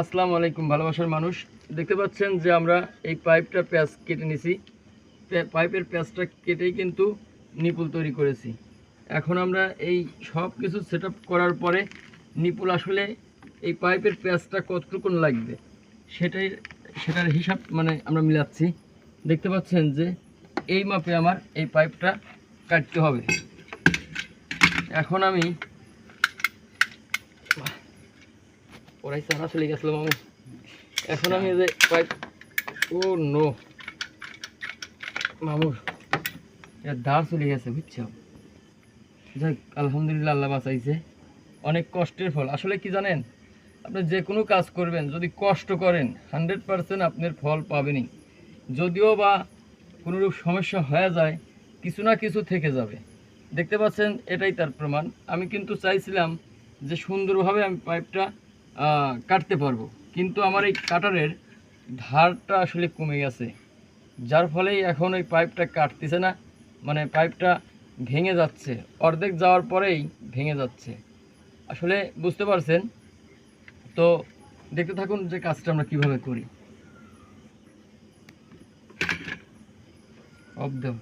আসসালামু আলাইকুম ভালোবাসার মানুষ, দেখতে পাচ্ছেন যে আমরা এই পাইপটা প্যাঁচ কেটে নিছি। পাইপের প্যাঁচটা কেটেই কিন্তু নিপুল তৈরি করেছি। এখন আমরা এই সব কিছু সেট করার পরে নিপুল আসলে এই পাইপের প্যাঁচটা কতটুকু লাগবে সেটার হিসাব আমরা মিলাচ্ছি। দেখতে পাচ্ছেন যে এই মাপে আমার এই পাইপটা কাটতে হবে। এখন আমি ওরাই চানা চলে গেছিল মামু। এখন আমি যে পাইপ ও নো মামুর ধার চলে গেছে, বুঝছো? যাই আলহামদুলিল্লাহ, আল্লাহ বাঁচাইছে। অনেক কষ্টের ফল। আসলে কি জানেন, আপনি যে কোনো কাজ করবেন যদি কষ্ট করেন 100% আপনার ফল পাবেনই। যদিও বা কোনোরূপ সমস্যা হয়ে যায়, কিছু না কিছু থেকে যাবে। দেখতে পাচ্ছেন, এটাই তার প্রমাণ। আমি কিন্তু চাইছিলাম যে সুন্দরভাবে আমি পাইপটা কাটতে পারবো, কিন্তু আমার এই কাটারের ধারটা আসলে কমে গেছে, যার ফলেই এখন ওই পাইপটা কাটতেছে না। পাইপটা ভেঙে যাচ্ছে, অর্ধেক যাওয়ার পরেই ভেঙে যাচ্ছে। আসলে বুঝতে পারছেন তো, দেখতে থাকুন যে কাজটা আমরা কিভাবে করি। অফ দাও।